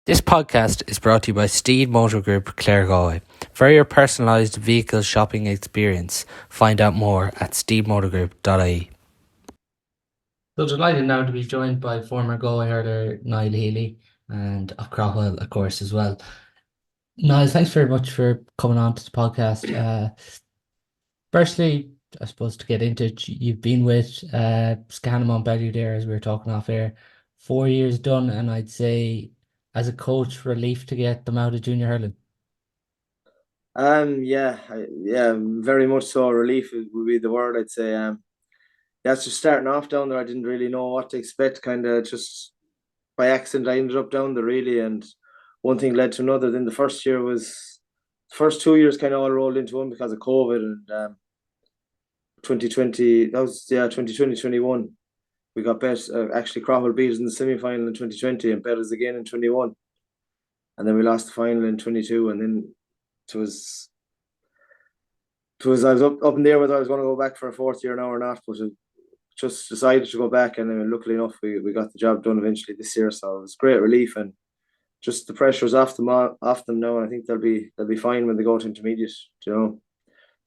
This podcast is brought to you by Steede Motor Group, Claregalway. For your personalised vehicle shopping experience, find out more at steedemotorgroup.ie. So delighted now to be joined by former Galway hurler Niall Healy and of Crowell, of course, as well. Niall, thanks very much for coming on to the podcast. Firstly, I suppose to get into it, you've been with Scanamon Bellew there, as we were talking off air, 4 years done, and I'd say as a coach, relief to get them out of junior hurling. Yeah, very much so. Relief would be the word, I'd say. Yeah, it's just starting off down there. I didn't really know what to expect. Kind of just by accident, I ended up down there really, and one thing led to another. Then the first 2 years kind of all rolled into one because of COVID and 2020. That was 2020-21. We got bet. Actually, Crowell beat us in the semi final in 2020 and bet us again in 21, and then we lost the final in 22, and then it was. I was up in there whether I was going to go back for a fourth year now or not, but just decided to go back, and then luckily enough we got the job done eventually this year. So it was great relief, and just the pressure's off them now, and I think they'll be fine when they go to intermediate. You know,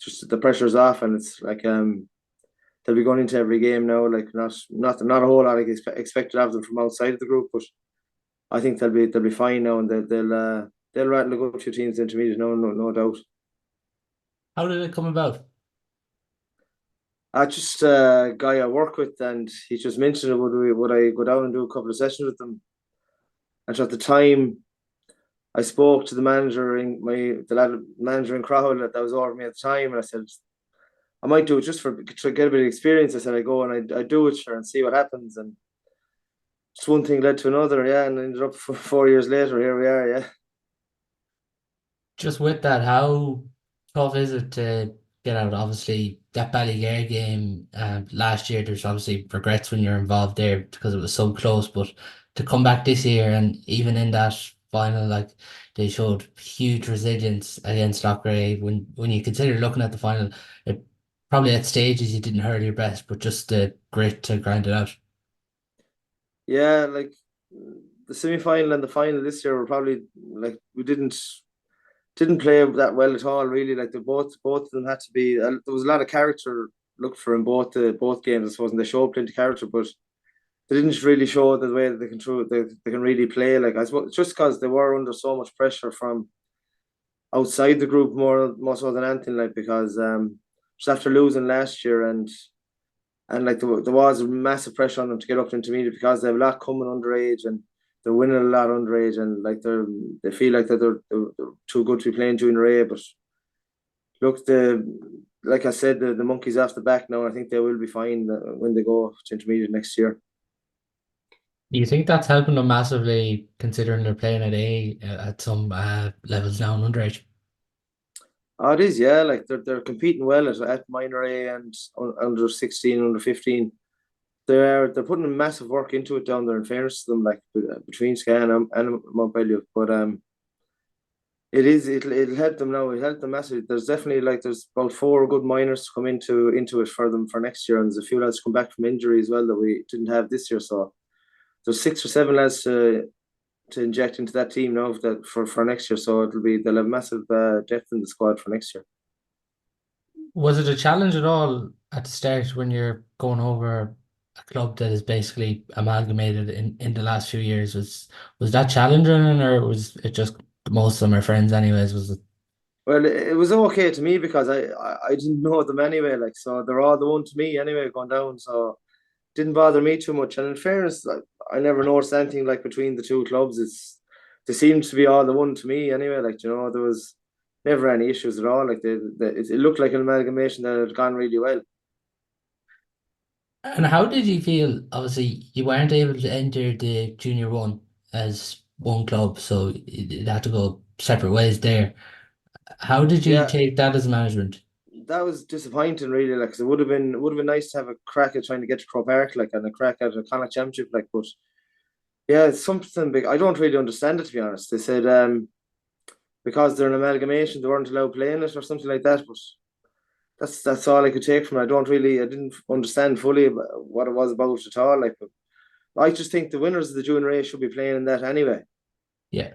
just the pressure's off, and it's like they'll be going into every game now. Like not a whole lot expected of them from outside of the group, but I think they'll be fine now, and they'll rattle a good few teams intermediate. No doubt. How did it come about? I just a guy I work with, and he just mentioned it. Would I go down and do a couple of sessions with them? And so at the time, I spoke to the manager in the lad manager in Crowell that was over me at the time, and I said I might do it just to get a bit of experience. I said I go and I do it, sure, and see what happens. And just one thing led to another, yeah, and ended up 4 years later. Here we are, yeah. Just with that, how tough is it to get out? Obviously, that Ballygare game last year, there's obviously regrets when you're involved there because it was so close. But to come back this year and even in that final, like they showed huge resilience against Loughrea. When you consider looking at the final, it probably at stages you didn't hurl your best, but just the grit to grind it out. Yeah, like the semi final and the final this year were probably like we didn't play that well at all. Really, like both of them had to be. There was a lot of character looked for in both games, I suppose, and they showed plenty of character, but they didn't really show the way that they can really play. Like I suppose just because they were under so much pressure from outside the group more so than anything. Like because just after losing last year and like there was a massive pressure on them to get up to intermediate because they have a lot coming underage and they're winning a lot underage and like they feel like that they're too good to be playing junior A. But look, like I said, the monkey's off the back now. I think they will be fine when they go to intermediate next year. Do you think that's helping them massively, considering they're playing at A at some levels now in underage? Oh, it is, yeah. Like they're competing well at minor A and under 16, under 15. They're putting a massive work into it down there. In fairness to them, like between Scan and Montpellier, but it'll help them now. It'll help them massively. There's about four good minors to come into it for them for next year, and there's a few lads come back from injury as well that we didn't have this year. So there's 6 or 7 lads to inject into that team now for next year. So they'll have massive depth in the squad for next year. Was it a challenge at all at the start when you're going over a club that is basically amalgamated in the last few years? Was that challenging, or was it just most of them are friends anyways? Was it? Well, it was okay to me because I didn't know them anyway. Like so, they're all the one to me anyway going down. So didn't bother me too much. And in fairness, like, I never noticed anything like between the two clubs. They seemed to be all the one to me anyway. Like there was never any issues at all. Like it looked like an amalgamation that had gone really well. And how did you feel? Obviously, you weren't able to enter the junior one as one club, so it had to go separate ways there. How did you Yeah, take that as management? that was disappointing really. Like 'cause it would have been nice to have a crack at trying to get to Croke Park, like and a crack at a Connacht Championship, like. But yeah, it's something big. I don't really understand it to be honest. They said because they're an amalgamation, they weren't allowed playing it or something like that. But that's all I could take from it. I didn't understand fully what it was about at all. Like, but I just think the winners of the junior A should be playing in that anyway. Yeah.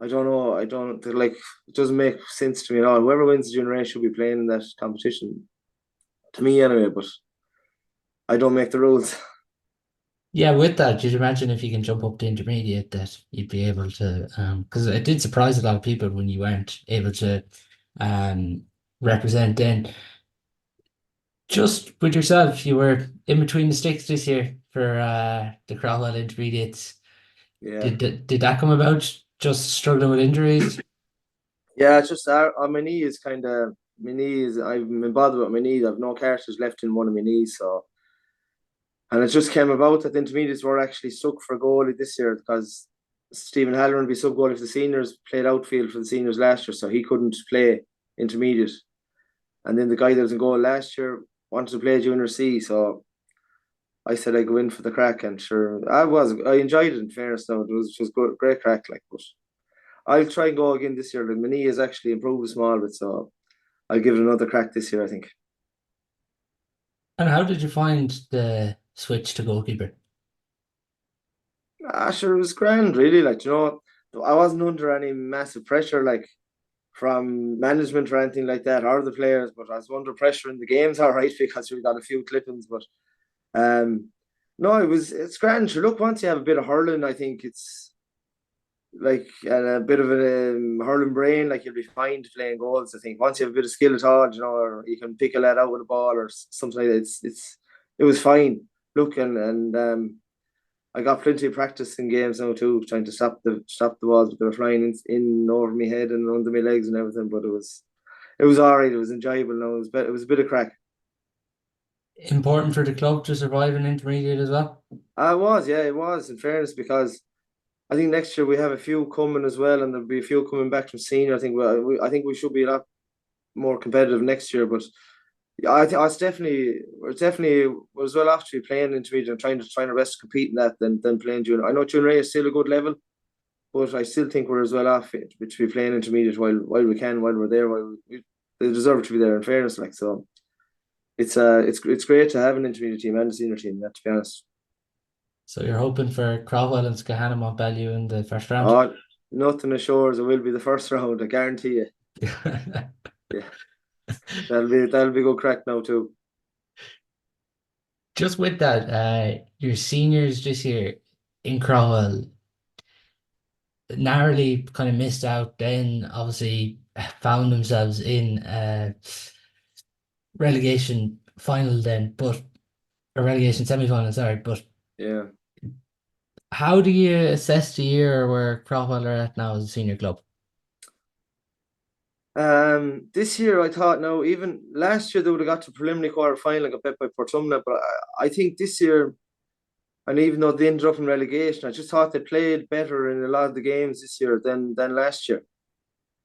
I don't know. I don't like. It doesn't make sense to me at all. Whoever wins the junior A should be playing in that competition. To me, anyway. But I don't make the rules. Yeah, with that, you'd imagine if you can jump up to intermediate that you'd be able to, because it did surprise a lot of people when you weren't able to um represent then. Just with yourself, you were in between the sticks this year for the Crowell intermediates. Yeah. Did that come about? Just struggling with injuries? Yeah, it's just on my knee is kind of my knees. I've been bothered with my knee. I've no cartilage left in one of my knees, so and it just came about that the intermediates were actually stuck for goalie this year because Stephen Halloran would be sub goalie for the seniors, played outfield for the seniors last year, so he couldn't play intermediate. And then the guy that was in goal last year wanted to play junior C, so I said I'd go in for the crack, and sure I enjoyed it in fairness. Now it was just good, great crack, like. But I'll try and go again this year. Like, my knee has actually improved a small bit, so I'll give it another crack this year, I think. And how did you find the switch to goalkeeper? Sure, it was grand, really. Like, I wasn't under any massive pressure, like from management or anything like that, or the players, but I was under pressure in the games, all right, because we got a few clippings. But um, no, it's grand. Sure, look, once you have a bit of hurling, I think it's like a bit of a hurling brain, like you'll be fine to playing goals. I think once you have a bit of skill at all, or you can pick a lad out with a ball or something like that, it was fine. Look, and I got plenty of practice in games now too, trying to stop the balls, but they were flying in over my head and under my legs and everything. But it was all right. It was enjoyable. Now it was a bit of crack. Important for the club to survive in intermediate as well? I was, yeah, it was. In fairness, because I think next year we have a few coming as well, and there'll be a few coming back from senior. I think we should be a lot more competitive next year. But yeah, I think we're definitely as well off to be playing intermediate and trying to best compete in that than playing junior. I know junior A is still a good level, but I still think we're as well off it to be playing intermediate while we can, while we're there, they deserve to be there. In fairness, like, so, it's great to have an intermediate team and a senior team. To be honest, So you're hoping for Crowell and Skahana Montbellew in the first round? oh, nothing assures it will be the first round. I guarantee you. Yeah, that'll be good crack now too. Just with that, your seniors this year in Crowell narrowly kind of missed out, then obviously found themselves in a relegation final then, but a relegation semi-final, sorry. But Yeah. how do you assess the year where Crowell are at now as a senior club? This year I thought, no, even last year they would have got to preliminary quarter final and got bet by Portumna, but I think this year, and even though they ended up in relegation, I just thought they played better in a lot of the games this year than last year.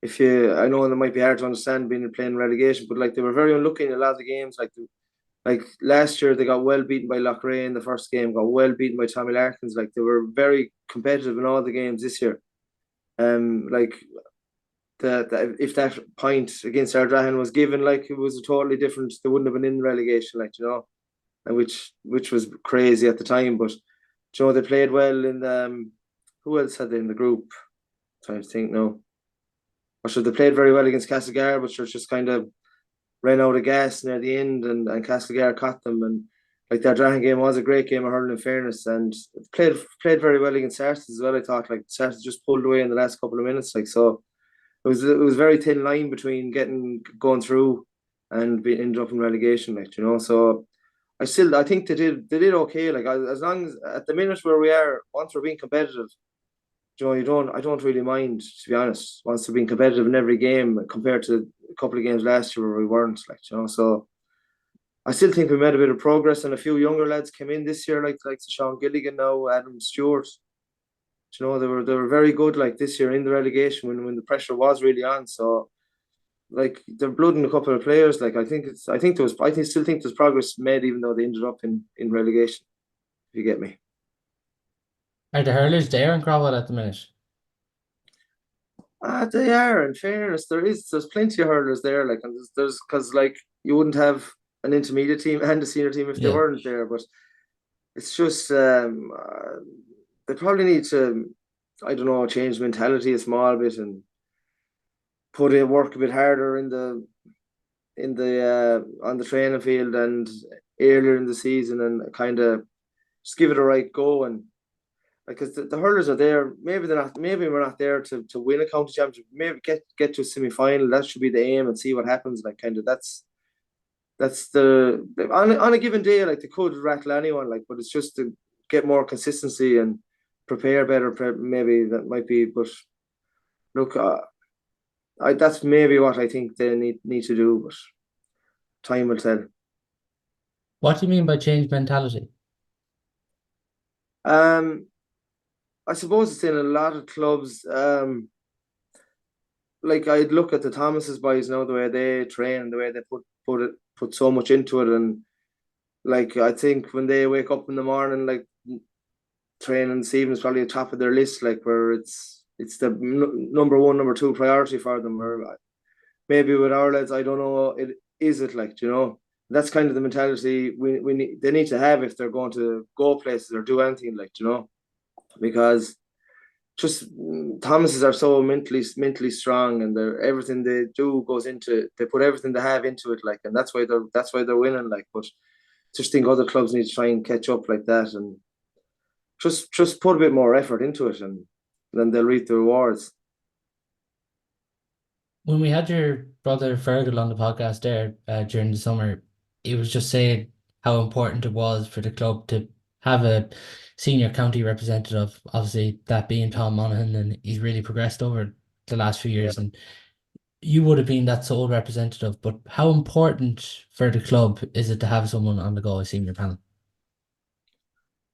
I know it might be hard to understand being playing relegation, but like they were very unlucky in a lot of the games. Like last year, they got well beaten by Loughrea in the first game, got well beaten by Tommy Larkins. Like they were very competitive in all the games this year. Like if that point against Ardrahan was given, like it was a totally different. They wouldn't have been in relegation, like, and which was crazy at the time. But they played well in the. Who else had they in the group? I'm trying to think now. Or should they played very well against Castlegar, but sure, just kind of ran out of gas near the end, and Castlegar caught them. And like that Dragon game was a great game of hurling, in fairness, and played very well against Sartes as well. I thought, like, Sartes just pulled away in the last couple of minutes, like, so it was very thin line between going through and ended up in relegation, like, So I think they did okay. Like, as long as at the minute where we are, once we're being competitive, I don't really mind, to be honest. Once we're being competitive in every game compared to a couple of games last year where we weren't, like, So I still think we made a bit of progress, and a few younger lads came in this year, like Sean Gilligan now, Adam Stewart. They were very good, like, this year in the relegation when the pressure was really on. So, like, they're blooding a couple of players. Like, I still think there's progress made, even though they ended up in relegation. If you get me. Are the hurlers there in Crowell at the minute? They are. In fairness, there's plenty of hurlers there. Like, and there's because, like, you wouldn't have an intermediate team and a senior team if they Yeah. weren't there. But it's just they probably need to. I don't know, change mentality a small bit and put in work a bit harder in the on the training field and earlier in the season, and kind of just give it a right go. And because the hurlers are there, maybe they're not. Maybe we're not there to win a county championship. Maybe get to a semi final. That should be the aim, and see what happens. Like kind of that's the on a given day. Like they could rattle anyone. Like, but it's just to get more consistency and prepare better. Maybe that might be. But look, that's maybe what I think they need to do. But time will tell. What do you mean by change mentality? Um, I suppose it's in a lot of clubs. Like I'd look at the Thomas's boys now, the way they train, the way they put so much into it, and like I think when they wake up in the morning, like training this evening is probably the top of their list, like where it's the number one, number two priority for them. Or maybe with our lads, I don't know, it like, you know, that's kind of the mentality we need, they need to have if they're going to go places or do anything, like, you know, because just Thomases are so mentally strong, and they're everything they do goes into, they put everything they have into it, like, and that's why they're winning, like. But just think other clubs need to try and catch up like that, and just put a bit more effort into it, and then they'll reap the rewards. When we had your brother Fergal on the podcast there during the summer, he was just saying how important it was for the club to have a senior county representative. Obviously, that being Tom Monaghan, and he's really progressed over the last few Yeah. years. And you would have been that sole representative. But how important for the club is it to have someone on the Galway senior panel?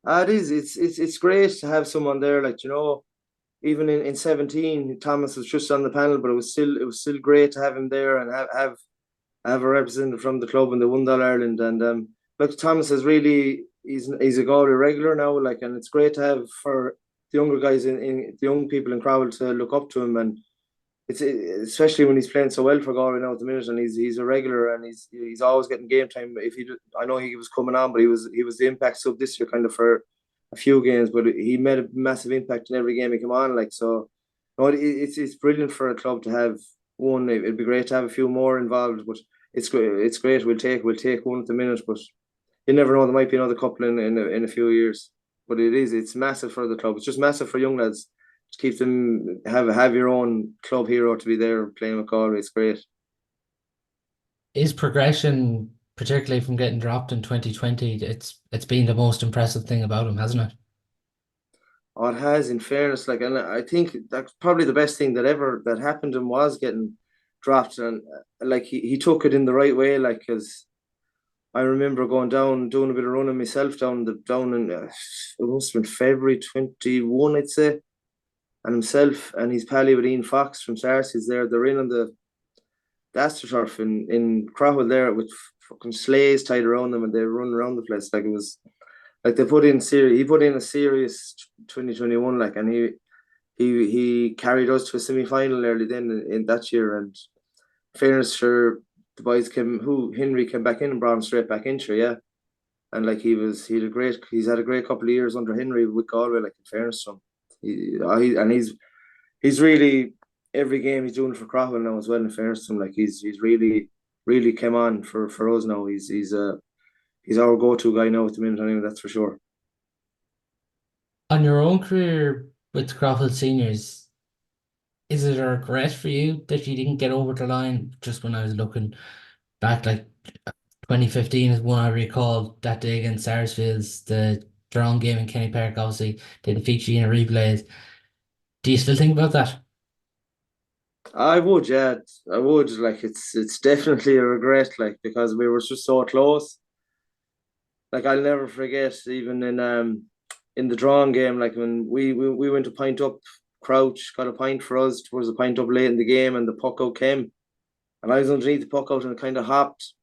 It is. It's great to have someone there. Like, you know, even in 17, Thomas was just on the panel, but it was still great to have him there and have a representative from the club, and they won All Ireland. And like Thomas is really, he's a Galway regular now. Like, and it's great to have for the younger guys in the young people in Crowell to look up to him. And it's especially when he's playing so well for Galway now at the minute, and he's a regular, and he's always getting game time. I know he was coming on, but he was the impact sub this year kind of for a few games, but he made a massive impact in every game he came on. Like, so, no, it's brilliant for a club to have one. It'd be great to have a few more involved, but it's great. It's great. We'll take one at the minute, but you never know. There might be another couple in a few years. But it's massive for the club. It's just massive for young lads to keep them, have your own club hero to be there playing with Galway. It's great. His progression, particularly from getting dropped in 2020, it's been the most impressive thing about him, hasn't it? Oh, it has, in fairness, like, and I think that's probably the best thing that happened to him was getting dropped, and like he took it in the right way, like, because I remember going down, doing a bit of running myself down in it must have been February 21, I'd say, and himself and his pally with Ian Fox from Sarcy's there. They're in on the AstroTurf in Crowell there with fucking sleighs tied around them, and they run around the place like it was like they put in serious. He put in a serious 2021, like, and he carried us to a semi final early then in that year. And fairness, sure, the boys Henry came back in and brought him straight back into, yeah. And like he's had a great couple of years under Henry with Galway. Like, in fairness to him, and he's really, every game he's doing for Crowell now as well. In fairness to him, like he's really came on for us now. He's our go-to guy now at the minute, anyway, that's for sure. On your own career with Crawford Seniors, is it a regret for you that you didn't get over the line? Just when I was looking back, like 2015 is one I recall, that day against Sarsfields, the drawn game in Kenny Park, obviously they defeat you in a replays. Do you still think about that? I would, yeah, I would. Like, it's definitely a regret, like, because we were just so close. Like, I'll never forget, even in the drawing game, like when we went a pint up, Crouch got a pint for us towards a pint up late in the game, and the puck out came, and I was underneath the puck out and it kind of hopped,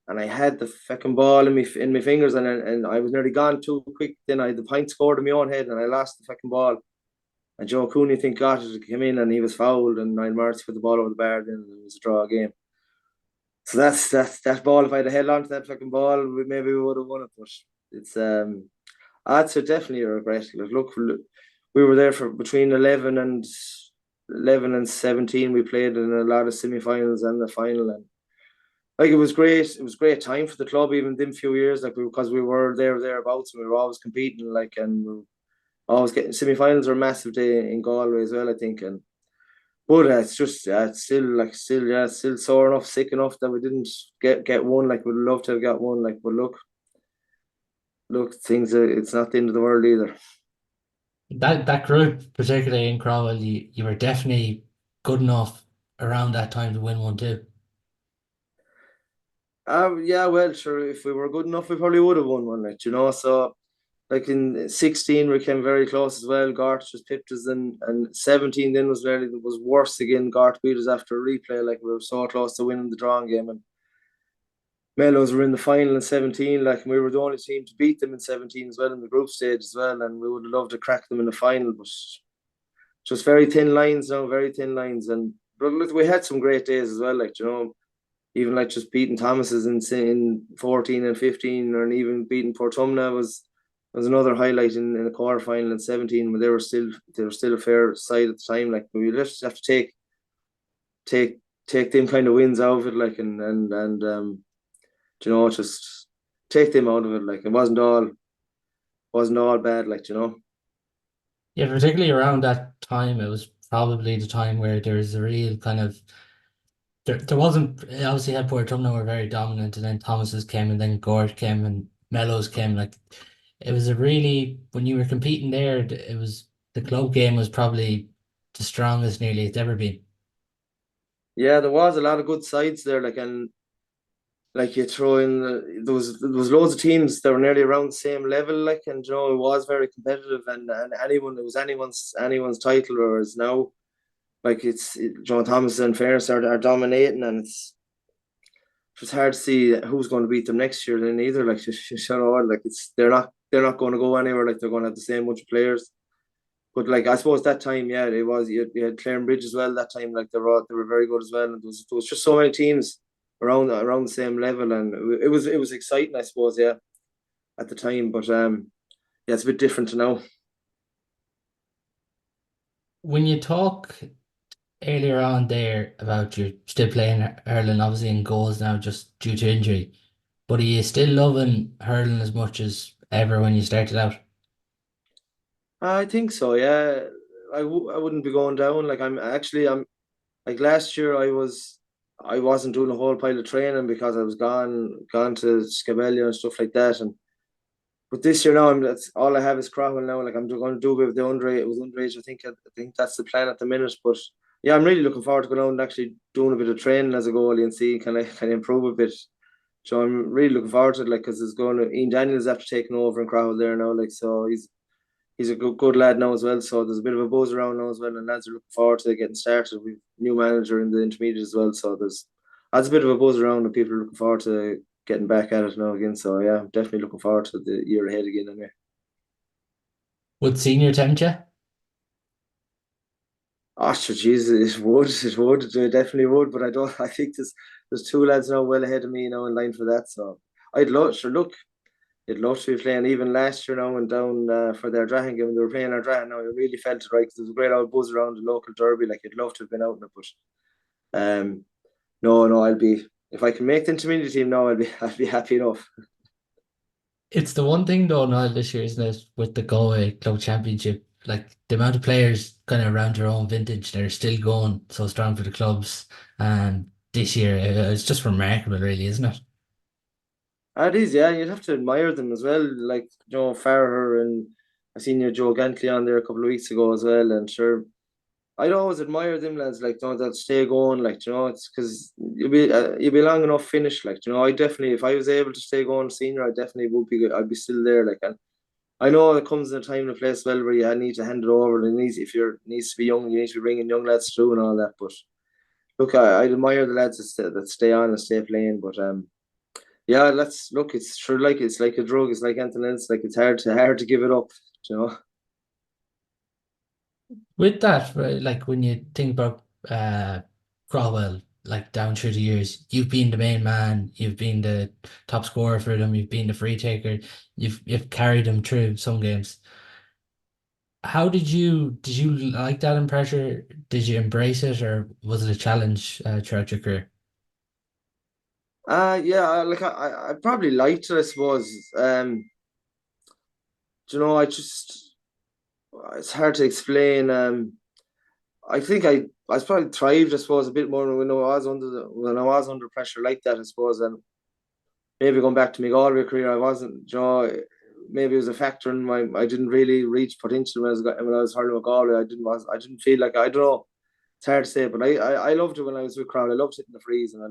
and I had the fucking ball in my fingers, and I was nearly gone too quick. Then I had the pint scored in my own head, and I lost the fucking ball. And Joe Cooney, I think, got it, came in, and he was fouled, and Niall Marcy put the ball over the bar, then it was a draw game. So that's that ball. If I'd have held on to that fucking ball, maybe we would have won it. But it's that's definitely a regret. Like, look, we were there for between 11 and 17. We played in a lot of semi-finals and the final, and like it was great. It was great time for the club, even them few years, like because we were there thereabouts, and we were always competing, like, and we were always getting semi-finals are a massive day in Galway as well, I think. And but it's just it's still sore enough, sick enough that we didn't get one. Like we'd love to have got one. Like, but look, things it's not the end of the world either. That group, particularly in Crowell, you were definitely good enough around that time to win one too. Yeah, well, sure. If we were good enough, we probably would have won one. Like, so like in 16 we came very close as well. Gart just pipped us, and 17 then was worse again. Gart beat us after a replay. Like we were so close to winning the drawing game, and Mellows were in the final in 17. Like, and we were the only team to beat them in 17 as well in the group stage as well. And we would have loved to crack them in the final, but just very thin lines now, very thin lines. And but look, we had some great days as well. Like, even like just beating Thomas's in 14 and 15, and even beating Portumna was another highlight in the quarter final in 17 when they were still a fair side at the time. Like, we just have to take take them kind of wins out of it, like, and just take them out of it. Like, it wasn't all bad, like. Yeah, particularly around that time, it was probably the time where there's a real kind of there wasn't obviously had Portumna were very dominant, and then Thomas's came, and then Gort came, and Mellows came. Like it was a really when you were competing there, it was the club game was probably the strongest nearly it's ever been. Yeah, there was a lot of good sides there, like, and like you throw in there was loads of teams that were nearly around the same level, like, and it was very competitive, and anyone it was anyone's title, whereas now, like, John Thomas and Fairness are dominating, and it's hard to see who's going to beat them next year then either. Like, like, they're not going to go anywhere. Like, they're going to have the same bunch of players. But like, I suppose that time, yeah, it was you had Clarenbridge as well that time. Like, they were very good as well, and there was just so many teams around the same level, and it was exciting, I suppose, yeah, at the time. But yeah, it's a bit different to now. When you talk earlier on there about you're still playing hurling, obviously in goals now just due to injury, but are you still loving hurling as much as ever when you started out? I think so, yeah. I wouldn't be going down. Like, I'm like last year I wasn't doing a whole pile of training because I was gone to Scabelia and stuff like that. And but this year now, that's all I have is Crowell now. Like, I'm going to do a bit of the underage. It was underage. I think that's the plan at the minute. But yeah, I'm really looking forward to going out and actually doing a bit of training as a goalie and see can I improve a bit. So I'm really looking forward to it. Like, because it's going to Ian Daniels after taking over in Crowell there now. Like, so he's a good lad now as well. So there's a bit of a buzz around now as well, and lads are looking forward to getting started. We've new manager in the intermediate as well, so there's a bit of a buzz around, and people are looking forward to getting back at it now again. So yeah, I'm definitely looking forward to the year ahead again. Anyway. Would senior tempt you? Oh, sure, Jesus, it definitely would. But I don't. I think there's two lads now well ahead of me now in line for that. So I'd love, sure, look, you'd love to be playing. Even last year now and down for their Dragon game, when they were playing our Dragon now, you really felt it, right? 'Cause there was a great old buzz around the local derby. Like, you'd love to have been out in it, but no, no, I'll be if I can make the intermediate team now, I'll be happy enough. It's the one thing though, Niall, this year, isn't it, with the Galway Club Championship? Like the amount of players kind of around your own vintage that are still going so strong for the clubs. And this year, it's just remarkable, really, isn't it? It is, yeah. You'd have to admire them as well, like Farrer, and I seen Joe Gantley on there a couple of weeks ago as well, and sure, I'd always admire them lads, like, that stay going, like, it's because you'll be long enough finished, like, I definitely, if I was able to stay going senior, I definitely would be good. I'd be still there, like, and I know it comes in a time and a place well where you need to hand it over, and if you're needs to be young, you need to be bringing young lads through and all that. But look, I admire the lads that stay on and stay playing, but yeah, let's look. It's sure, like, it's like a drug. It's like anything else. Like, it's hard to give it up. You know. With that, right, like when you think about Crowell, like down through the years, you've been the main man, you've been the top scorer for them, you've been the free taker, you've carried them through some games. How did you like that in pressure? Did you embrace it, or was it a challenge throughout your career? Yeah, I probably liked it, I suppose. I just it's hard to explain. I think I probably thrived, I suppose, a bit more when I was when I was under pressure like that, I suppose. And maybe going back to my Galway career, I wasn't, maybe it was a factor in I didn't really reach potential when I was hurling with Galway. I didn't feel like I don't know. It's hard to say, but I loved it when I was with crowd. I loved hitting the frees, and I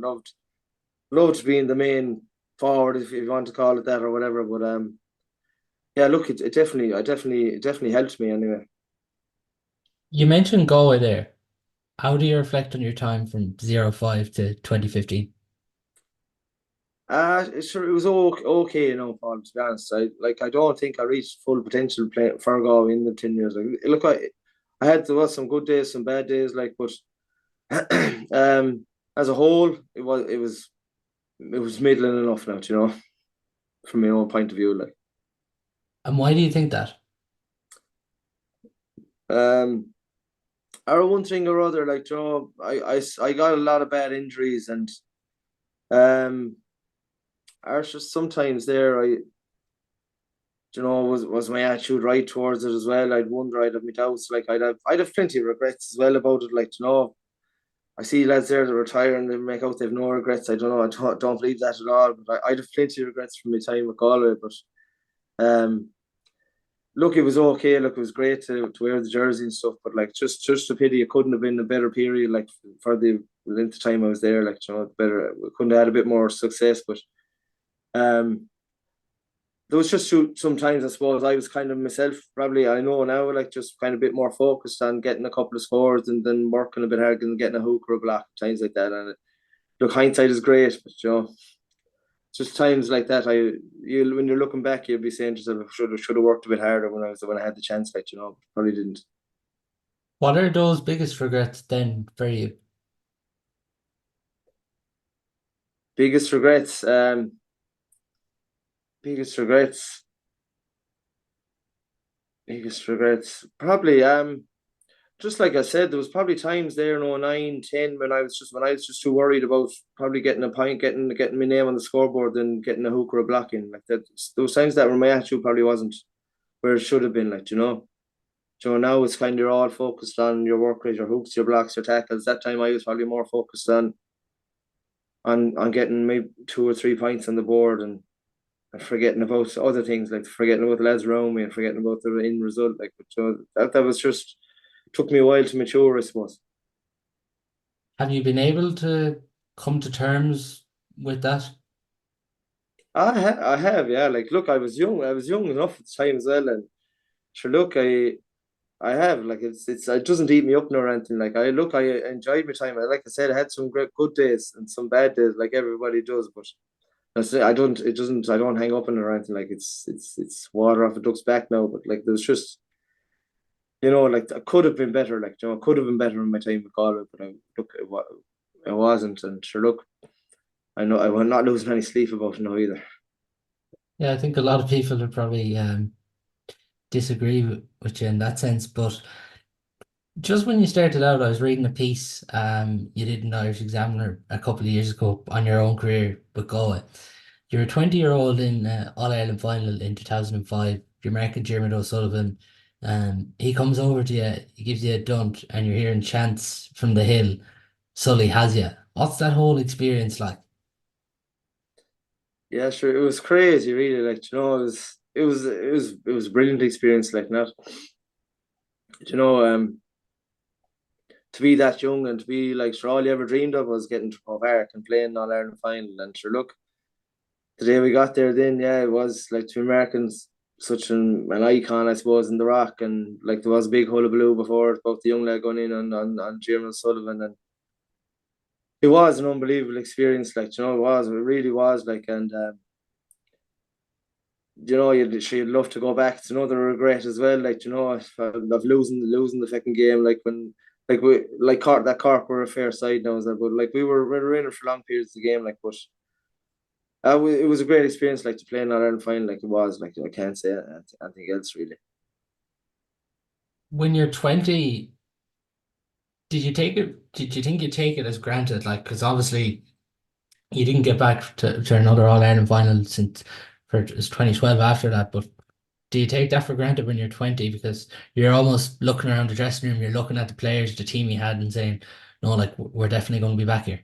loved being the main forward, if you want to call it that or whatever. But yeah, look, it definitely helped me anyway. You mentioned Galway there. How do you reflect on your time from 05 to 2015? Sure, it was okay, Paul. To be honest, I don't think I reached full potential playing for Galway in the 10 years. Like, look, there was some good days, some bad days, but as a whole, it was middling enough now, from my own point of view. And why do you think that? Um, or one thing or other, I got a lot of bad injuries, and um, I was just sometimes there. Was my attitude right towards it as well? I'd wonder, I'd have my doubts. Like I'd have plenty of regrets as well about it. I see lads there that retire and they make out they've no regrets. I don't know. I don't believe that at all. But I'd have plenty of regrets from my time with Galway. But look, it was okay. Look, it was great to wear the jersey and stuff. But just a pity it couldn't have been a better period. Like for the length of time I was there. Better. We couldn't have had a bit more success. But um, there was just sometimes I suppose I was kind of myself. Probably I know now, just kind of a bit more focused on getting a couple of scores and then working a bit hard and getting a hook or a block, times like that. And look, hindsight is great, but just times like that. You when you're looking back, you'll be saying to yourself, should have worked a bit harder when I had the chance. Probably didn't. What are those biggest regrets then for you? Biggest regrets. Biggest regrets. Biggest regrets. Probably just like I said, there was probably times there in 09, 10 when I was just too worried about probably getting a point, getting my name on the scoreboard and getting a hook or a block in. Like that, those times that where my attitude probably wasn't where it should have been, now it's kind of you're all focused on your work rate, your hooks, your blocks, your tackles. That time I was probably more focused on getting maybe 2 or 3 points on the board and forgetting about other things, like forgetting about the lads around me and forgetting about the end result. That was just took me a while to mature, I suppose. Have you been able to come to terms with that? I have, yeah. Like, look, I was young enough at the time as well, and sure, look, I have, it doesn't eat me up nor anything. I enjoyed my time. Like I said, I had some great good days and some bad days, like everybody does. But I don't hang up on it or anything. Like it's water off a duck's back now. But there's just, I could have been better. I could have been better in my time with Galway, but I wasn't. And sure, look, I know I'm not losing any sleep about it now either. Yeah, I think a lot of people would probably disagree with you in that sense. But just when you started out, I was reading a piece you did in Irish Examiner a couple of years ago on your own career with Galway. You're a 20-year-old in All Ireland final in 2005. You're marking Dermot O'Sullivan. He comes over to you, he gives you a dunt, and you're hearing chants from the hill. Sully has you. What's that whole experience like? Yeah, sure. It was crazy, really. It was a brilliant experience. Not, you know, um, to be that young and to be sure, all you ever dreamed of was getting to Croke Park and playing All Ireland final. And sure, look, the day we got there, then yeah, it was like to Americans such an icon, I suppose, in the Rock, and there was a big hullabaloo before about the young lad going in on Jim Sullivan, and it was an unbelievable experience. It really was. And you'd love to go back. It's another regret as well. Of losing the second game. Cork were a fair side now, but we were in it for long periods of the game. But it was a great experience. To play in that Ireland final, it was. I can't say anything else really. When you're 20, did you think you take it as granted? Like, because obviously you didn't get back to another All Ireland final since for it's 2012 after that. But do you take that for granted when you're 20? Because you're almost looking around the dressing room, you're looking at the players, the team you had, and saying, no, like we're definitely going to be back here.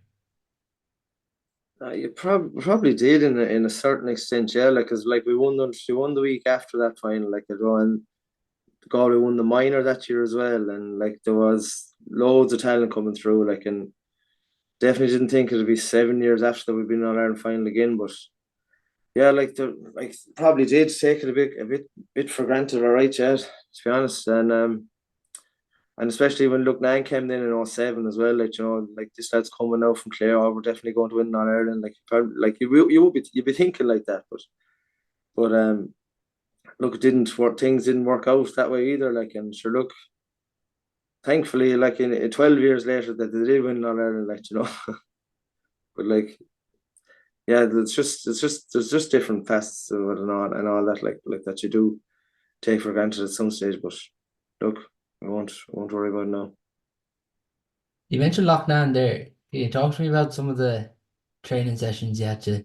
You probably did in a certain extent, yeah. Like, cause like we won the week after that final, like it won. Galway won the minor that year as well, and like there was loads of talent coming through. Like, and definitely didn't think it'd be 7 years after that we've been on Ireland final again. But yeah, like probably did take it a bit for granted. All right, yeah, to be honest, and especially when Luke Nan came in 07 as well. Like, like this lad's coming out from Clare, oh, we're definitely going to win on Ireland. Like, probably, like you'd be thinking like that, but look, it didn't work. Things didn't work out that way either. Like, and sure, look, thankfully, like in 12 years later, that they did win on Ireland. Like. But like, yeah, there's just different facets of it and all that like that you do take for granted at some stage. But look, I won't worry about it now. You mentioned Loughnane there. Can you talk to me about some of the training sessions you had to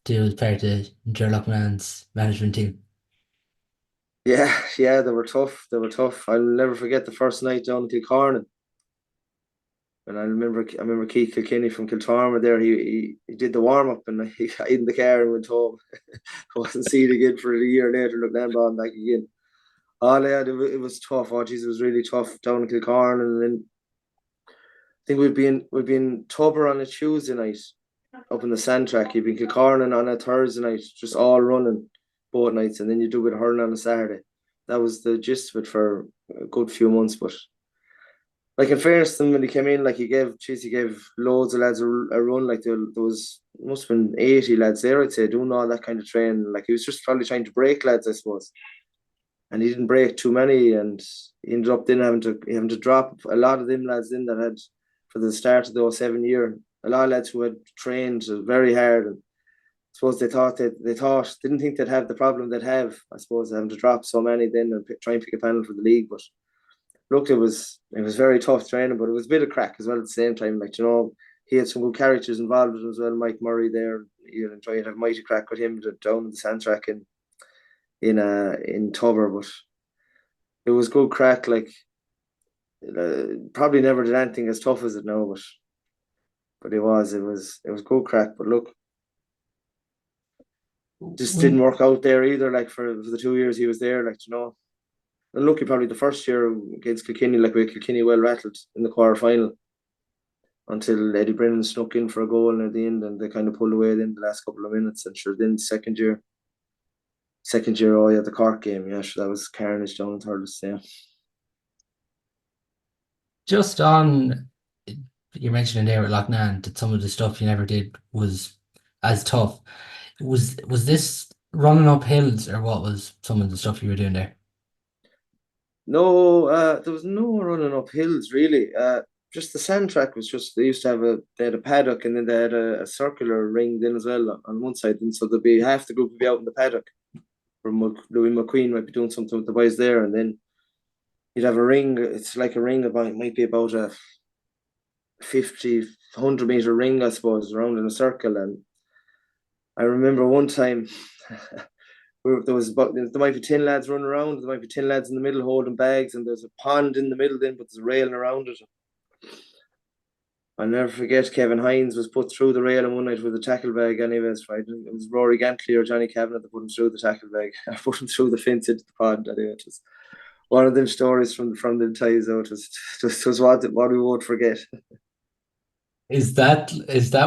do as part of Ger Loughnane's management team? Yeah, yeah, they were tough. They were tough. I'll never forget the first night down in Kilcorn. And I remember Keith Kilkenny from Kiltormer there. He did the warm up and he got in the car and went home. I wasn't seen again for a year later. Look, then ball back again. Oh yeah, it was tough. Oh geez, it was really tough down in Kilcorn. And then I think we'd be in Tubber on a Tuesday night up in the sand track. You'd be in Kilcorn on a Thursday night, just all running both nights, and then you do a bit of hurling on a Saturday. That was the gist of it for a good few months. But like in fairness to him, when he came in, like he gave loads of lads a run. Like there was must have been 80 lads there, I'd say, doing all that kind of training. Like he was just probably trying to break lads, I suppose. And he didn't break too many, and he ended up then having to drop a lot of them lads in that had for the start of the 07 year. A lot of lads who had trained very hard, and I suppose they thought didn't think they'd have the problem they'd have. I suppose having to drop so many then and try and pick a panel for the league. But look, it was very tough training, but it was a bit of crack as well at the same time. Like, he had some good characters involved with him as well. Mike Murray there, you know, trying to have mighty crack with him down in the sand track in Tubber, but it was good crack. Like, probably never did anything as tough as it now, but it was good crack. But look, just didn't When work out there either. Like for the 2 years he was there, like and lucky probably the first year against Kilkenny, like we had Kilkenny well rattled in the quarter final until Eddie Brennan snuck in for a goal near the end, and they kind of pulled away in the last couple of minutes. And sure, then second year, oh yeah, the Cork game, yeah, sure, that was carnage down in Thurles, yeah. just on you're mentioning there with Loughnane that some of the stuff you never did was as tough. Was this running up hills or what was some of the stuff you were doing there? No, there was no running up hills really. Just the sand track was just they used to have they had a paddock and then they had a circular ring then as well on one side, and so there'd be half the group would be out in the paddock. Louis McQueen might be doing something with the boys there, and then you'd have a ring. It's like a ring about it might be about a 50, 100 meter ring, I suppose, around in a circle. And I remember one time there might be 10 lads running around, there might be 10 lads in the middle holding bags, and there's a pond in the middle then, but there's a railing around it. I'll never forget Kevin Hines was put through the railing one night with a tackle bag anyways, right? It was Rory Gantley or Johnny Kavanagh that put him through the tackle bag. I put him through the fence into the pond anyway. It was one of them stories from the ties out. It was what we won't forget. Is that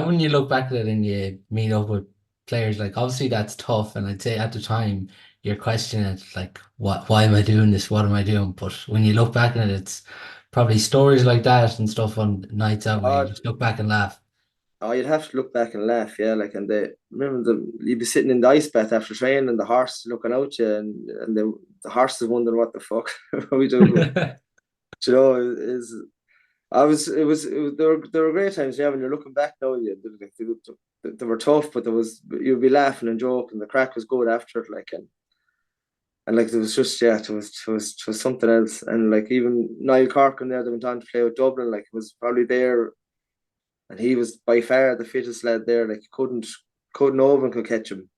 when you look back at it and you meet up with players like obviously that's tough and I'd say at the time you're questioning it like why am I doing this? What am I doing? But when you look back at it, it's probably stories like that and stuff on nights out where you Uh, just look back and laugh. Oh, you'd have to look back and laugh, yeah. Like, and remember you'd be sitting in the ice bath after training, and the horse looking out you, and the horse is wondering what the fuck are we doing. But you know, is I was it was there were great times, yeah. When you're looking back now, yeah, they were tough, but you'd be laughing and joking. The crack was good after it, like, and And like, it was just, yeah, it was something else. And like, even Niall Corkin there that went on to play with Dublin, like, was probably there, and he was by far the fittest lad there. Like, no one could catch him.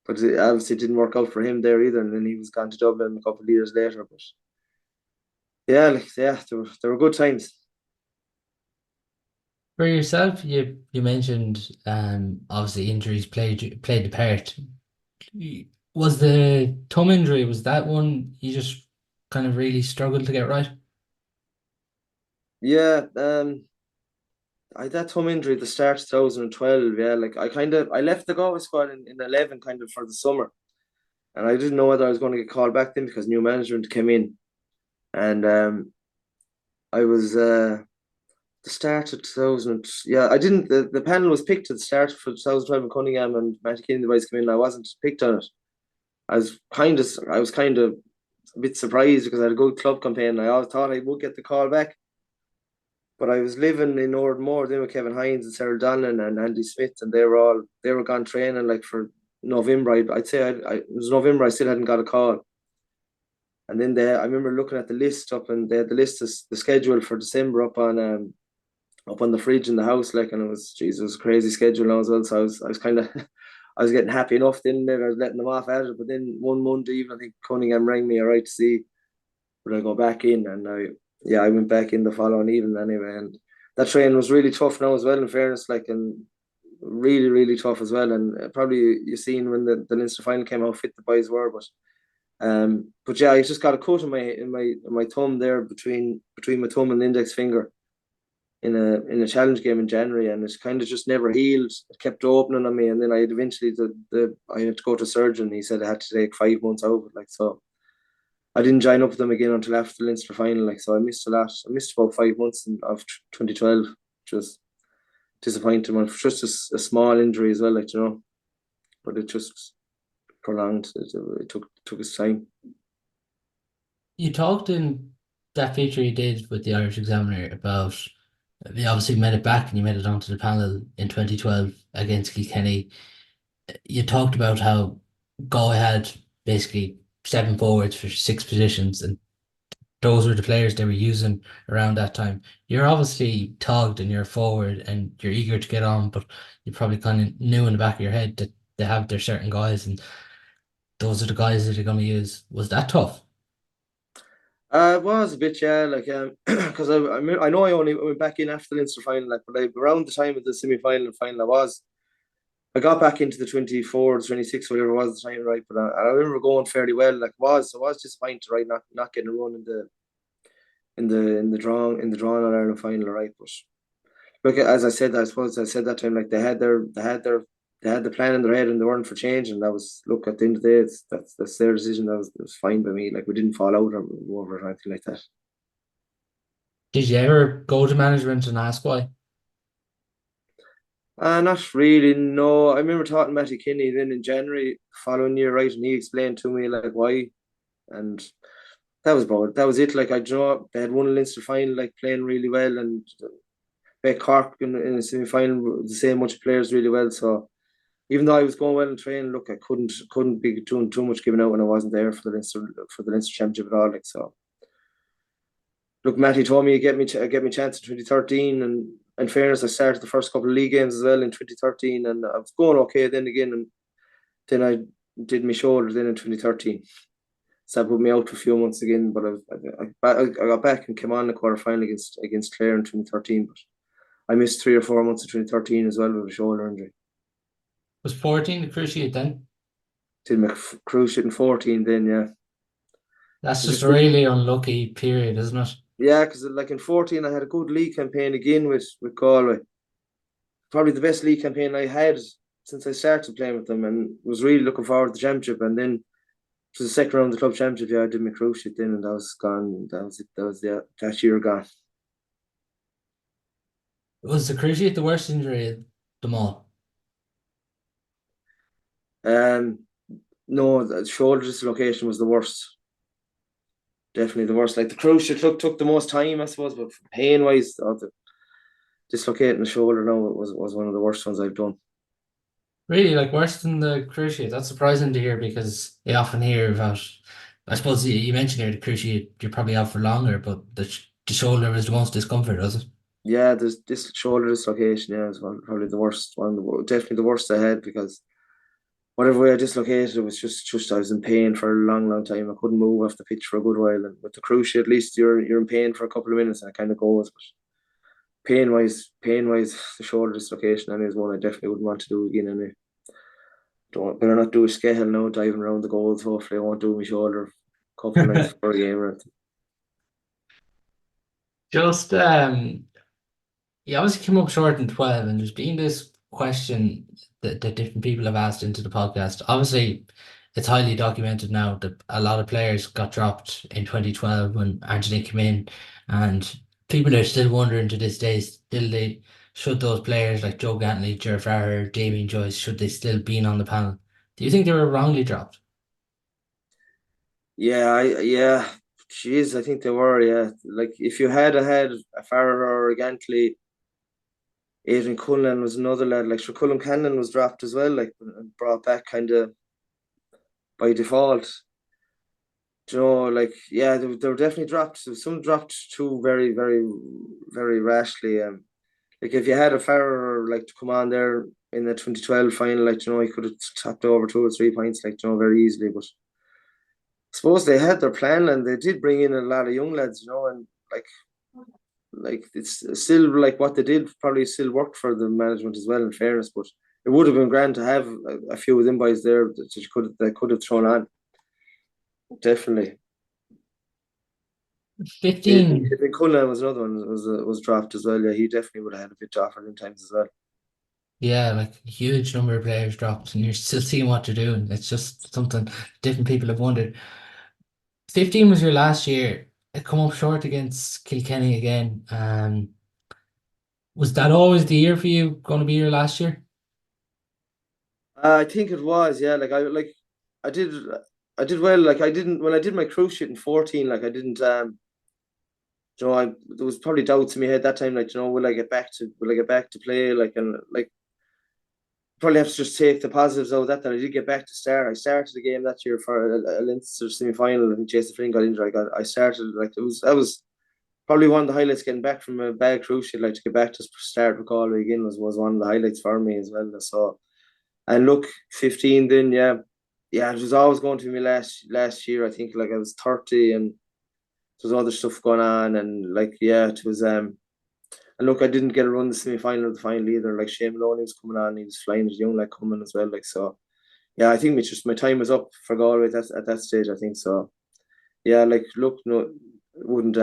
But it obviously didn't work out for him there either. And then he was gone to Dublin a couple of years later. But yeah, like, yeah, there were good times. For yourself, you mentioned obviously injuries played the part. Was the thumb injury, was that one you just kind of really struggled to get right? Yeah, I had that thumb injury at the start of 2012. Yeah, like, I left the Galway squad in 11 kind of for the summer, and I didn't know whether I was going to get called back then because new management came in, and I was the start of 2000. Yeah, I didn't. The panel was picked at the start for 2012 in Cunningham, and Matty Kinney the boys came in. And I wasn't picked on it. I was kind of a bit surprised because I had a good club campaign. I always thought I would get the call back. But I was living in Ardmore then with Kevin Hines and Sarah Donlan and Andy Smith, and they were gone training like for November. I'd say it was November. I still hadn't got a call, and then I remember looking at the list up, and they had the list of the schedule for December up on the fridge in the house, like, and it was, Jesus, crazy schedule now as well. So I was kind of I was getting happy enough then. Then I was letting them off at it, but then one Monday evening, I think Cunningham rang me, all right, to see would I go back in, and I went back in the following evening anyway, and that train was really tough now as well. In fairness, like, and really really tough as well, and probably you seen when the Leinster final came how fit the boys were, but yeah, I just got a cut in my thumb there between my thumb and the index finger in a challenge game in January, and it's kind of just never healed. It kept opening on me, and then I had eventually I had to go to a surgeon. He said I had to take 5 months out, like, so. I didn't join up with them again until after the Leinster final, like, so I missed a lot. I missed about 5 months of 2012, which was disappointing. It was just a small injury as well, like, but it just prolonged. It took its time. You talked in that feature you did with the Irish Examiner about you obviously made it back and you made it onto the panel in 2012 against Kilkenny. You talked about how Galway had basically seven forwards for six positions, and those were the players they were using around that time. You're obviously togged and you're forward and you're eager to get on, but you probably kind of knew in the back of your head that they have their certain guys and those are the guys that they're going to use. Was that tough? It was a bit, yeah, like, because I know I only went back in after the Leinster final, like, but around the time of the semi final and final, I got back into the 24, 26, whatever it was the time, right? But I remember going fairly well. Like, I was disappointed, right, not getting a run in the drawing on Ireland final, right? But look, as I said, I suppose I said that time, like, they had the plan in their head and they weren't for change, and that was, look, at the end of the day, that's their decision. That was fine by me. Like, we didn't fall out or over or anything like that. Did you ever go to management and ask why? Not really. No, I remember talking to Matty Kinney then in January following year, right, and he explained to me like why, and that was it. Like, I draw, they had won a Leinster final, like, playing really well, and Beck Cork in the semi final, the same much players really well. So even though I was going well in training, look, I couldn't be doing too much giving out when I wasn't there for the Leinster Championship at all. Like, so, look, Matty told me he'd get me a chance in 2013, and in fairness, I started the first couple of league games as well in 2013, and I was going okay then again, and then I did my shoulder then in 2013. So that put me out for a few months again, but I got back and came on the quarter final against Clare in 2013, but I missed 3 or 4 months of 2013 as well with a shoulder injury. Was 14 the cruciate then? Did my cruise shit in 14 then, yeah. That's I just just a did, really unlucky period, isn't it? yeah, because like in 14 I had a good league campaign again with Galway. Probably the best league campaign I had since I started playing with them, and was really looking forward to the championship. And then to the second round of the club championship, yeah, I did my cruise shit then, and that was gone. That was it. That year gone. Was the cruciate the worst injury of them all? Um, no, the shoulder dislocation was the worst. Definitely the worst. Like, the cruise shit took the most time, I suppose, but pain wise, the dislocating the shoulder now was one of the worst ones I've done. Really, like worse than the cruciate. That's surprising to hear because you often hear about. I suppose you mentioned here the cruciate. You're probably out for longer, but the shoulder was the most discomfort, was it? Yeah, there's this shoulder dislocation. Yeah, is probably the worst one. Definitely the worst I had because whatever way I dislocated, it was just I was in pain for a long, long time. I couldn't move off the pitch for a good while. And with the cruciate, at least you're in pain for a couple of minutes, and it kind of goes. But pain wise, the shoulder dislocation and is one I definitely wouldn't want to do again. And don't better not do a scale now, diving around the goals. Hopefully, I won't do my shoulder a couple of nights before a game or anything. Just you obviously came up short in 12, and there's been this question that different people have asked into the podcast. Obviously, it's highly documented now that a lot of players got dropped in 2012 when Anthony came in, and people are still wondering to this day, still they should those players like Joe Gantley, Ger Farrer, Damien Joyce, should they still been on the panel? Do you think they were wrongly dropped? Yeah, jeez, I think they were. Yeah, like if you had a Farrer or a Gantley, Adrian Cullen was another lad. Like sure, Cullen Cannon was dropped as well, like and brought back kind of by default. Like yeah, they were definitely dropped. So some dropped too very, very, very rashly. Like if you had a Farrer like to come on there in the 2012 final, like he could have tapped over 2 or 3 points, like very easily. But I suppose they had their plan and they did bring in a lot of young lads, and like it's still like what they did probably still worked for the management as well. In fairness, but it would have been grand to have a few of them boys there that could have thrown on definitely. 15, Adrian Cullen was another one was dropped as well. Yeah, he definitely would have had a bit to offer in times as well. yeah, like a huge number of players dropped, and you're still seeing what they're doing. It's just something different people have wondered. 15 was your last year. It come up short against Kilkenny again. Was that always the year for you? Going to be your last year? I think it was, yeah. I did I did well. Like I didn't when I did my cruise shit in 14. Like I didn't there was probably doubts in my head that time. Like will I get back to play? Like and like probably have to just take the positives out of that. That I did get back to start. I started the game that year for a Leinster semi final. I think Jason Flynn got injured. I started like that was probably one of the highlights getting back from a bad cruise shit. Like to get back to start with Galway again was one of the highlights for me as well. So and look, 15 then, yeah. Yeah, it was always going to be my last year. I think like I was 30 and there was other stuff going on and like yeah, it was and look, I didn't get a run the semi final or the final either. Like Shane Maloney was coming on, he was flying as young like coming as well. Like so yeah, I think my time was up for Galway at that stage, I think so. Yeah, like look, no wouldn't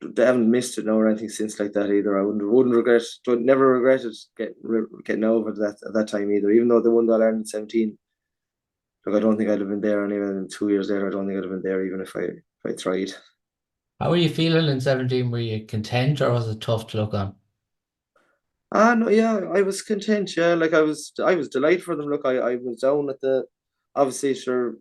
they haven't missed it now or anything since like that either. I wouldn't regret don't never regretted getting over that at that time either, even though they won the All Ireland in 17. Look, I don't think I'd have been there, and even 2 years later, I don't think I'd have been there, even if I tried. How were you feeling in 17? Were you content or was it tough to look on? Ah, no, yeah, I was content. Yeah, like I was delighted for them. Look, I was down at the, obviously, sure,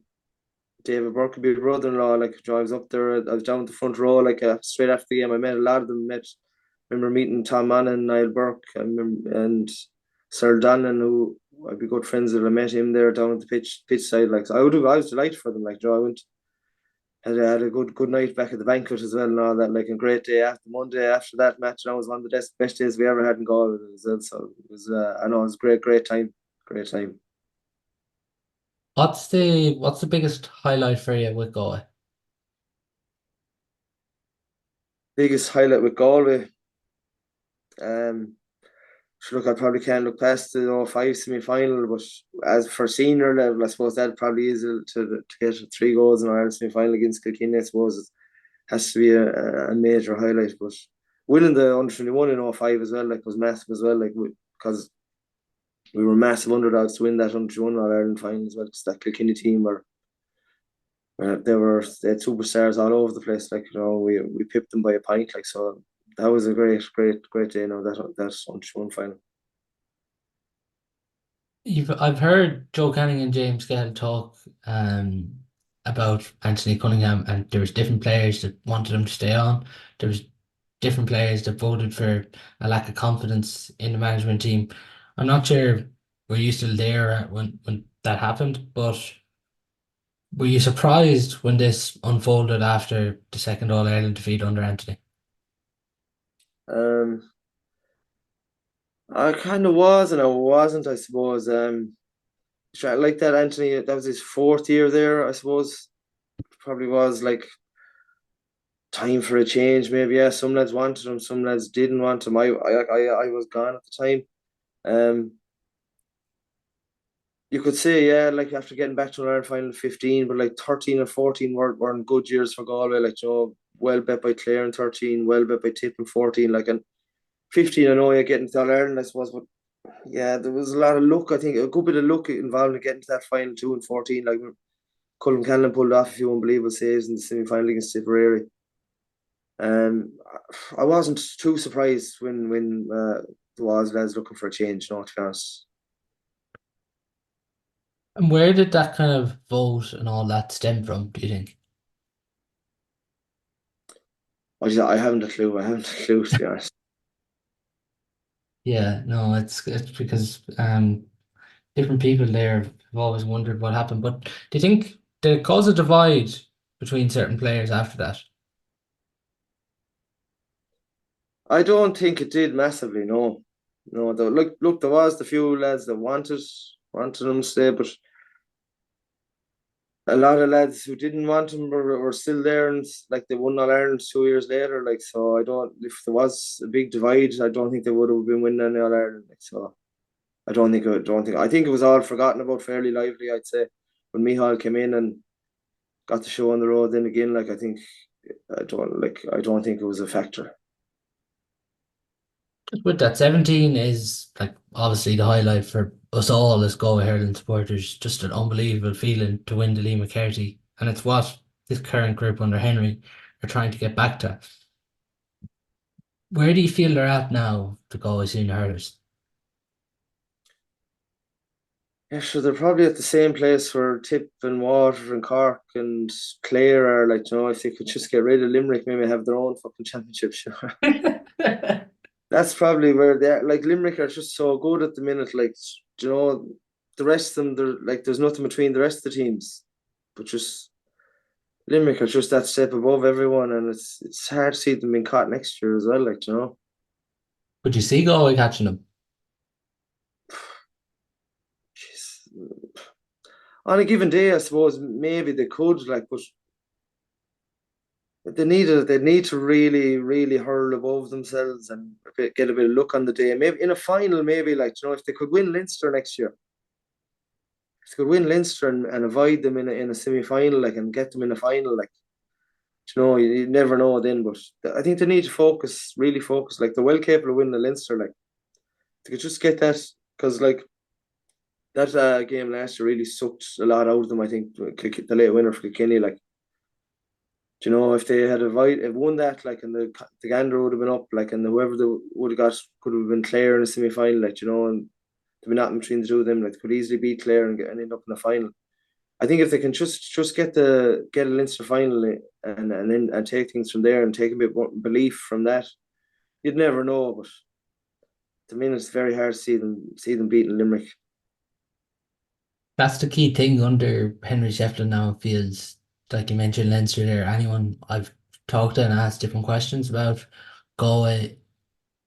David Burke could be brother-in-law. Like, I was up there. I was down at the front row. Like, straight after the game, I met a lot of them. Remember meeting Tom Mann, Niall Burke, and Sir Donnan, who I'd be good friends with. I met him there down at the pitch side. Like, so I was delighted for them. Like, I went had a good night back at the banquet as well and all that. Like a great day after Monday after that match. That was one of the best days we ever had in Galway as well. So it was I know it was great time, great time. What's the biggest highlight for you with Galway? Biggest highlight with Galway. Um, sure, look, I probably can't look past the 05 semi final, but as for senior level, I suppose that probably is to get 3 goals in Ireland semi final against Kilkenny. I suppose it has to be a major highlight. But winning the under 21 in 05 as well, like was massive as well, like because we were massive underdogs to win that under 21 All Ireland final as well. Because that Kilkenny team they had superstars all over the place. Like we pipped them by a pint. Like so, that was a great day. That under 21 final. I've heard Joe Canning and James Gale talk about Anthony Cunningham, and there was different players that wanted him to stay on. There was different players that voted for a lack of confidence in the management team. I'm not sure. were you still there when that happened? But were you surprised when this unfolded after the second All Ireland defeat under Anthony? Um, I kind of was and I wasn't, I suppose. Like that, Anthony, that was his fourth year there, I suppose. Probably was like time for a change, maybe. Yeah, some lads wanted him, some lads didn't want him. I was gone at the time. Um, you could say, yeah, like after getting back to an Ireland final 15, but like 13 and 14 were in good years for Galway. Like, well bet by Clare in 13, well bet by Tip in 14. Like, and 15, I know you're getting to All Ireland, I suppose, but yeah, there was a lot of luck. I think a good bit of luck involved in getting to that final 2 and 14. Like, Cullen Cannon pulled off a few unbelievable saves in the semi final against Tipperary. Um, I wasn't too surprised when there was lads looking for a change, no, to be honest. And where did that kind of vote and all that stem from, do you think? I haven't a clue. I haven't a clue, to be honest. Yeah, no, it's because different people there have always wondered what happened. But do you think did it cause a divide between certain players after that? I don't think it did massively. No, no. Look, there was the few lads that wanted them to stay, but a lot of lads who didn't want them were still there, and like they won All Ireland 2 years later. Like, so I don't. If there was a big divide, I don't think they would have been winning any All Ireland. Like, so I don't think. I think it was all forgotten about fairly lively. I'd say when Michal came in and got the show on the road. Then again, like I don't think it was a factor. With that, 17 is like obviously the highlight for us all as Galway hurling supporters. Just an unbelievable feeling to win the Lee McCarthy, and it's what this current group under Henry are trying to get back to. Where do you feel they're at now, the Galway Senior Hurlers? Yeah, sure. They're probably at the same place where Tip and Water and Cork and Clare are. Like, if they could just get rid of Limerick, maybe have their own fucking championship. Sure. That's probably where they're. Like, Limerick are just so good at the minute. Like, the rest of them, they're like, there's nothing between the rest of the teams, but just Limerick are just that step above everyone, and it's hard to see them being caught next year as well. Like. Would you see Galway catching them? Jeez. On a given day, I suppose maybe they could, like, but they need to really, really hurl above themselves and get a bit of luck on the day. Maybe in a final, maybe like if they could win Leinster next year, if they could win Leinster and avoid them in a semi final, like, and get them in a final, like, you never know then. But I think they need to focus, really focus. Like, they're well capable of winning the Leinster. Like, they could just get that, because like that game last year really sucked a lot out of them. I think the late winner for Kilkenny, like, if they had won that, like, and the Gander would have been up, like, and whoever they would have got could have been Clare in the semi final, like, and to be nothing between the two of them, like, they could easily beat Clare and end up in the final. I think if they can just get a Leinster final, and then and take things from there and take a bit more belief from that, you'd never know. But to me, it's very hard to see them beating Limerick. That's the key thing under Henry Shefflin now. It feels like you mentioned Leinster there. Anyone I've talked to and asked different questions about Galway,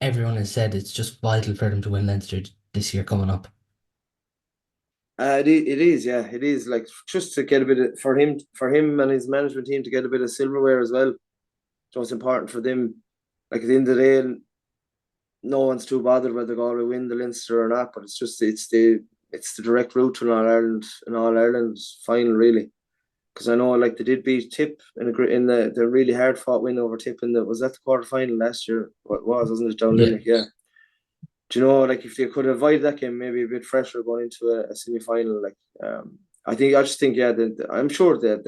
everyone has said it's just vital for them to win Leinster this year coming up. It is, yeah, it is, like, just to get a bit of, for him and his management team to get a bit of silverware as well. So it's important for them. Like, at the end of the day, no one's too bothered whether Galway win the Leinster or not. But it's the direct route to an All Ireland final, really. Because I know, like, they did beat Tip in the really hard fought win over Tip in the was that the quarter final last year? What wasn't it, down Yeah. Limerick? Yeah. Like, if they could avoid that game, maybe a bit fresher going into a semi final. Like, I just think, yeah, I'm sure that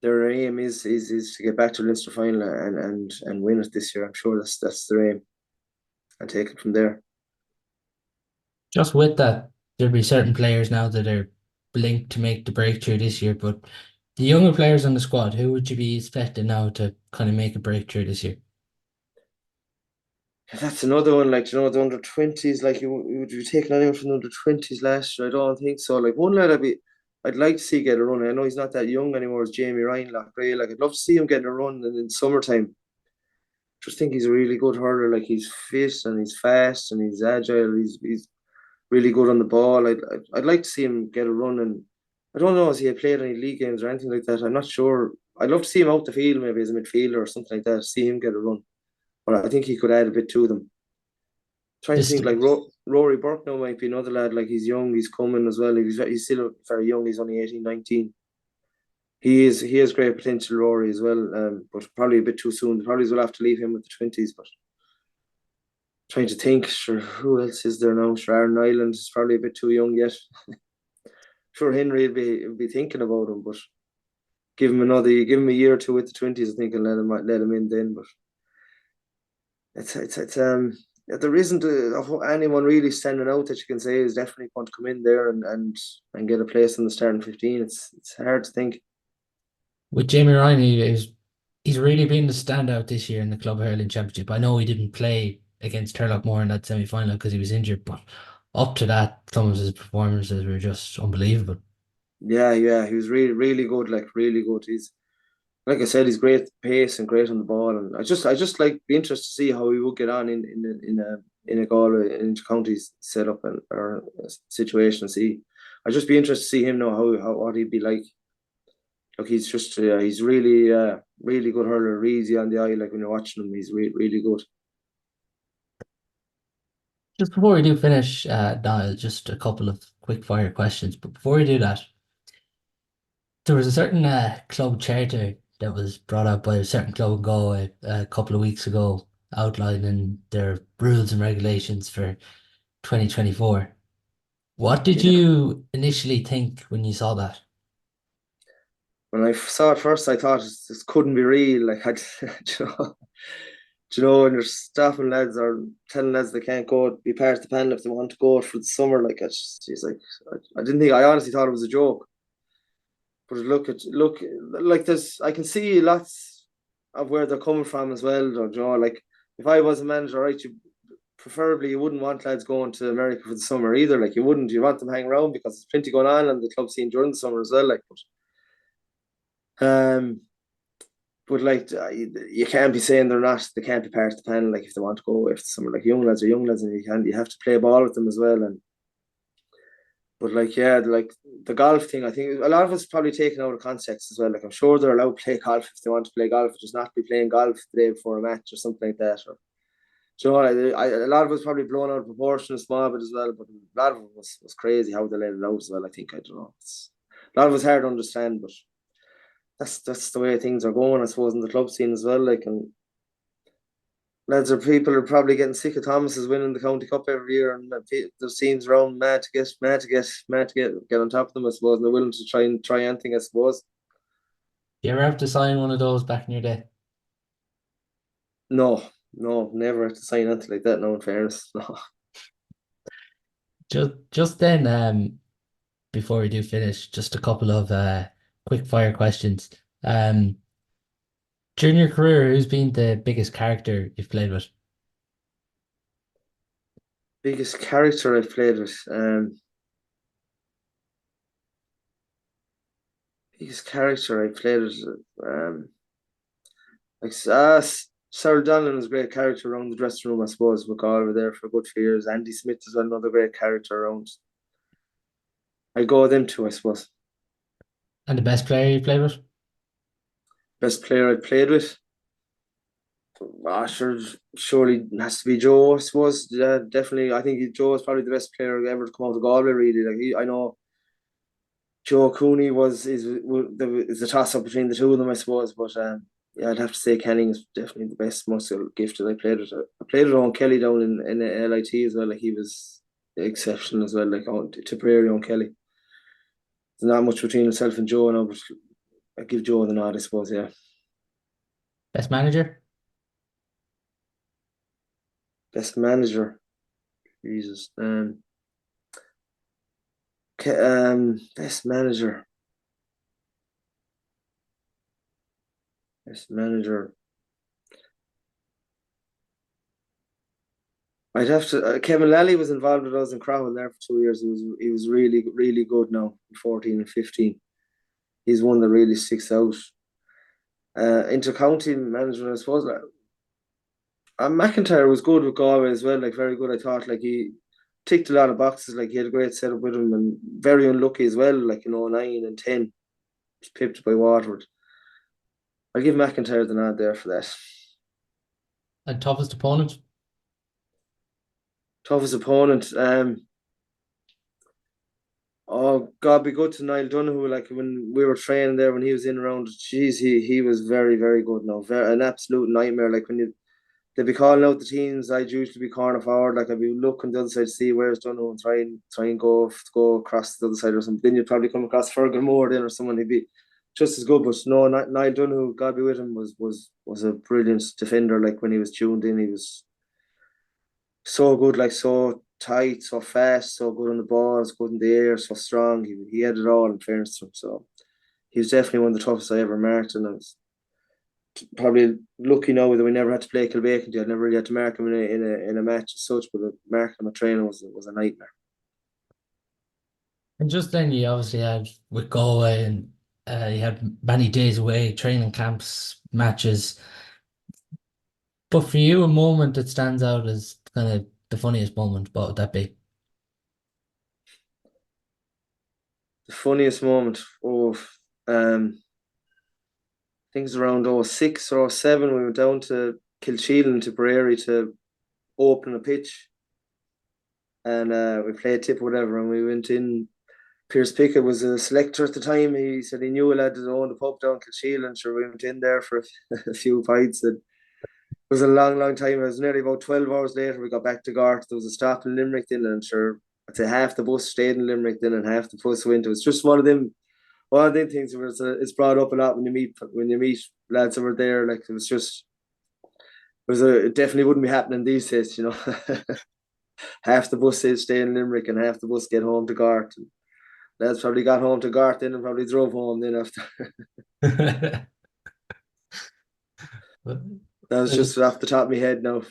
their aim is to get back to the Leinster final and win it this year. I'm sure that's their aim, and take it from there. Just with that, there'll be certain players now that are linked to make the breakthrough this year, but the younger players on the squad, who would you be expecting now to kind of make a breakthrough this year? That's another one, like, the under 20s, like, would you take anyone from the under 20s last year? I don't think so. Like, one lad I'd like to see get a run. I know he's not that young anymore, as Jamie Ryan, like, really. Like, I'd love to see him getting a run in summertime. Just think he's a really good hurler. Like, he's fit and he's fast and he's agile. He's really good on the ball. I'd like to see him get a run. And I don't know if he had played any league games or anything like that. I'm not sure. I'd love to see him out the field, maybe as a midfielder or something like that. See him get a run. But I think he could add a bit to them. Trying to This think, like, Rory Burke now might be another lad. Like, he's young, he's coming as well. He's still very young. He's only 18, 19. He has great potential, Rory, as well. But probably a bit too soon. Probably will have to leave him with the 20s. But trying to think, sure, who else is there now? Sure, Aaron Ireland is probably a bit too young yet. Sure, Henry will be thinking about him, but give him a year or two with the 20s, I think, and let him in then. But it's there isn't anyone really standing out that you can say is definitely going to come in there and get a place in the starting 15. It's hard to think. with Jamie Ryan, he's really been the standout this year in the Club Hurling Championship. I know he didn't play against Turlockmore in that semi-final because he was injured, but up to that, some of his performances were just unbelievable. Yeah, he was really, really good, like, really good. He's, like I said, he's great pace and great on the ball, and I just like be interested to see how he would get on in a Galway counties setup and or situation. See, I'd just be interested to see him know how what he'd be like. Look, he's just he's really really good hurler, easy on the eye. Like, when you're watching him, he's really good. Just before we do finish, Niall, just a couple of quick fire questions. But before we do that, there was a certain club charter that was brought up by a certain club in Galway a couple of weeks ago, outlining their rules and regulations for 2024. What did Yeah, you initially think when you saw that? when I saw it first, I thought this couldn't be real. Like, you know, and you're stopping lads or telling lads they can't go be part of the panel if they want to go for the summer. Like, it's just like, I didn't think. I honestly thought it was a joke. But look, like, I can see lots of where they're coming from as well. Though, like, if I was a manager, right, preferably you wouldn't want lads going to America for the summer either. Like, you want them hanging around because there's plenty going on the club scene during the summer as well. Like, um, but like, you can't be saying they can't be part of the panel. Like, if they want to go if summer, like, young lads are young lads, and you have to play ball with them as well. And but, like, yeah, like, the golf thing, I think a lot of it's probably taken out of context as well. Like, I'm sure they're allowed to play golf if they want to play golf, just not be playing golf the day before a match or something like that. Or, a lot of it's probably blown out of proportion, a small bit as well. But a lot of it was crazy how they let it out as well. I think, I don't know. A lot of it's hard to understand, but that's the way things are going, I suppose, in the club scene as well. Like, and people are probably getting sick of Thomas's winning the county cup every year, and there's teams around mad to get on top of them, I suppose, and they're willing to try anything, I suppose. Do you ever have to sign one of those back in your day? No, no, never have to sign anything like that. No, in fairness, no. Just then, before we do finish, just a couple of quick fire questions. Um, During your career, who's been the biggest character you've played with? Biggest character I've played with, biggest character I played with, like, Sarah Donlan was a great character around the dressing room, I suppose. We got over there for a good few years. Andy Smith is another great character around. I go with them two, I suppose. And the best player you played with? Best player I played with. Sure, surely has to be Joe, I suppose. Yeah, definitely. I think Joe is probably the best player ever to come out of Galway. Really, like, I know Joe Cooney is a toss up between the two of them, I suppose. But yeah, I'd have to say Canning is definitely the best, most gifted I played with. I played with Owen Kelly down in the LIT as well. Like, he was exceptional as well. Like, on Tipperary, Owen Kelly. There's not much between himself and Joe now, but I give Joe the nod, I suppose. Yeah, Best manager? best manager. Jesus. Best manager. Best manager. I'd have to. Kevin Lally was involved with us in Crowell there for 2 years. He was really really good now, 14 and 15. He's one that really sticks out. Inter-county management, I suppose. McIntyre was good with Galway as well, like very good. I thought like he ticked a lot of boxes. Like he had a great setup with him, and very unlucky as well. Like 9 and 10, was pipped by Waterford. I'll give McIntyre the nod there for that. And toughest opponent? Toughest opponent. Oh God, be good to Niall Donoghue. Like when we were training there, when he was in around, jeez, he was very very good. Now, an absolute nightmare. Like when they'd be calling out the teams, I'd usually be corner forward. Like I'd be looking the other side to see where's Donoghue and try and go across the other side or something. Then you'd probably come across Fergal Moore then or someone who'd be just as good. But no, Niall Donoghue, God be with him, was a brilliant defender. Like when he was tuned in, he was so good, like so tight, so fast, so good on the ball, so good in the air, so strong. He had it all in fairness to him. So he was definitely one of the toughest I ever marked, and I was probably lucky now that we never had to play Kilbacon. I never really had to mark him in a match as such, but marking him a training was a nightmare. And just then you obviously had with Galway and you had many days away, training camps, matches. But for you, a moment that stands out as kind of the funniest moment, what would that be? The funniest moment of things around '06 or '07, we went down to Kilsheelan to Tipperary to open a pitch, and we played tip or whatever, and we went in. Pierce Pickett was a selector at the time. He said he knew a lad that owned a pub down Kilsheelan, and sure we went in there for a few pints. And it was a long, long time. It was nearly about 12 hours later. We got back to Gart. There was a stop in Limerick then, and sure, I'd say half the bus stayed in Limerick then, and half the bus went. It was just one of them things where it's brought up a lot when you meet lads that were there. Like it definitely wouldn't be happening these days. Half the bus stay in Limerick and half the bus get home to Gart. And lads probably got home to Gart then and probably drove home then after. That was Is just off the top of my head now.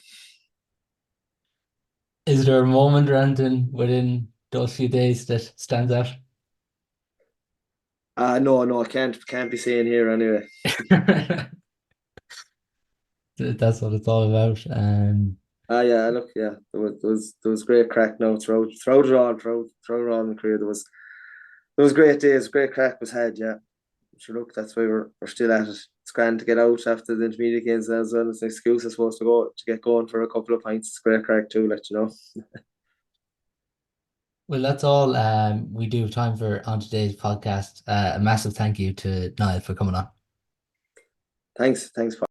is there a moment or anything within those few days that stands out? No, no, I can't be saying here anyway. That's what it's all about. Yeah, look, yeah, there was great crack now throughout it all in the career. There was great days, great crack was had, yeah. Sure, look, that's why we're still at it. It's grand to get out after the intermediate games as well. It's an excuse, I suppose, to get going for a couple of pints. It's great crack too, let you know. Well, that's all we do have time for on today's podcast. A massive thank you to Niall for coming on. Thanks,